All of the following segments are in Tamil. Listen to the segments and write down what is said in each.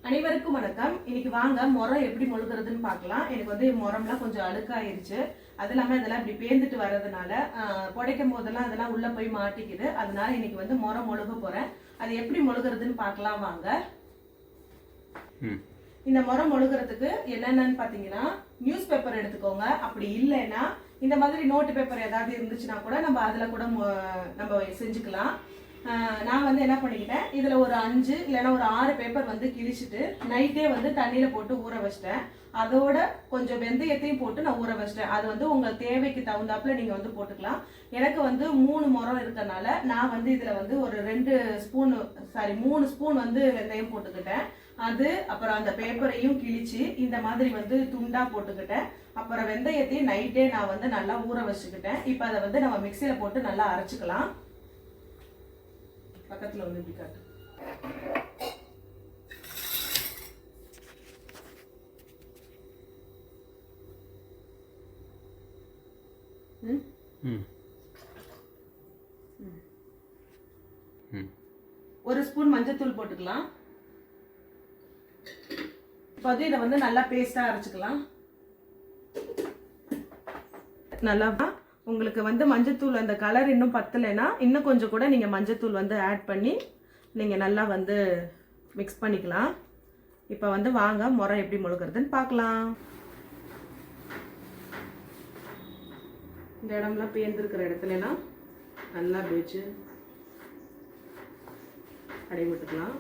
அனைவருக்கும் வணக்கம். இன்னைக்கு வாங்க முறம் எப்படி மொழுகிறதுன்னு பார்க்கலாம். எனக்கு வந்து முறம்லாம் கொஞ்சம் அழுக்காயிருச்சு. அது இல்லாமல் இதெல்லாம் இப்படி பேந்துட்டு வர்றதுனால புடைக்கும் போதெல்லாம் அதெல்லாம் உள்ள போய் மாட்டிக்குது. அதனால இன்னைக்கு வந்து முறம் மொழுக போறேன். அது எப்படி மொழுகிறதுன்னு பார்க்கலாம் வாங்க. இந்த முறம் மொழுகிறதுக்கு என்னென்னு பார்த்தீங்கன்னா, நியூஸ் பேப்பர் எடுத்துக்கோங்க. அப்படி இல்லைன்னா இந்த மாதிரி நோட்டு பேப்பர் ஏதாவது இருந்துச்சுன்னா கூட நம்ம அதில் கூட நம்ம செஞ்சுக்கலாம். நான் வந்து என்ன பண்ணிக்கிட்டேன், இதில் ஒரு 5 இல்லைன்னா ஒரு 6 பேப்பர் வந்து கிழிச்சிட்டு நைட்டே வந்து தண்ணியில் போட்டு ஊற வச்சிட்டேன். அதோட கொஞ்சம் வெந்தயத்தையும் போட்டு நான் ஊற வச்சிட்டேன். அது வந்து உங்கள் தேவைக்கு தகுந்தாப்புல நீங்கள் வந்து போட்டுக்கலாம். எனக்கு வந்து 3 முறம் இருக்கறனால நான் வந்து இதில் வந்து ஒரு 3 ஸ்பூன் வந்து வெந்தயம் போட்டுக்கிட்டேன். அது அப்புறம் அந்த பேப்பரையும் கிழிச்சு இந்த மாதிரி வந்து துண்டா போட்டுக்கிட்டேன். அப்புறம் வெந்தயத்தையும் நைட்டே நான் வந்து நல்லா ஊற வச்சுக்கிட்டேன். இப்போ அதை வந்து நம்ம மிக்சியில் போட்டு நல்லா அரைச்சிக்கலாம். பக்கத்துல வந்து இப்படி காட்டு. ஒரு ஸ்பூன் மஞ்சத்தூள் போட்டுக்கலாம். இப்போ இதை வந்து நல்லா பேஸ்டா அரைச்சுக்கலாம். நல்லா உங்களுக்கு வந்து மஞ்சத்தூள் அந்த கலர் இன்னும் பத்தலைன்னா இன்னும் கொஞ்சம் கூட நீங்கள் மஞ்சத்தூள் வந்து ஆட் பண்ணி நீங்கள் நல்லா வந்து மிக்ஸ் பண்ணிக்கலாம். இப்போ வந்து வாங்க முறம் எப்படி மொழுகிறதுன்னு பார்க்கலாம். இந்த இடம்லாம் பேர்ந்துருக்கிற இடத்துலலாம் நல்லா வச்சு அடை விட்டுக்கலாம்.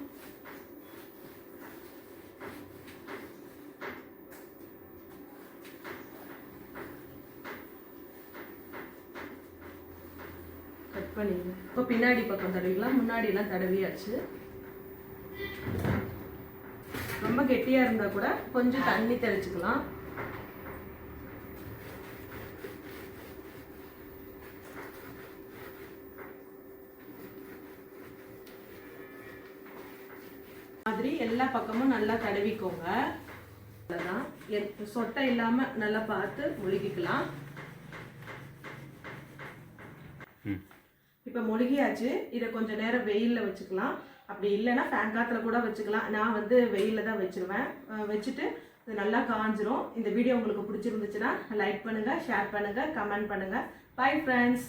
கட் பண்ணிடுங்க. இப்போ பின்னாடி பக்கம் தடவிக்கலாம். முன்னாடி எல்லாம் தடவியாச்சு. ரொம்ப கெட்டியா இருந்தா கூட கொஞ்சம் தண்ணி தெளிச்சுக்கலாம். மாதிரி எல்லா பக்கமும் நல்லா தடவிக்கோங்க. அதான் சொட்டை இல்லாம நல்லா பார்த்து மொழிக்கலாம். இப்போ மொழிகியாச்சு. இதை கொஞ்சம் நேரம் வெயிலில் வச்சுக்கலாம். அப்படி இல்லைன்னா ஃபேன் காற்றுல கூட வச்சுக்கலாம். நான் வந்து வெயிலில் தான் வச்சுருவேன். வச்சுட்டு இது நல்லா காஞ்சிரும். இந்த வீடியோ உங்களுக்கு பிடிச்சிருந்துச்சுன்னா லைக் பண்ணுங்கள், ஷேர் பண்ணுங்கள், கமெண்ட் பண்ணுங்கள். Bye friends.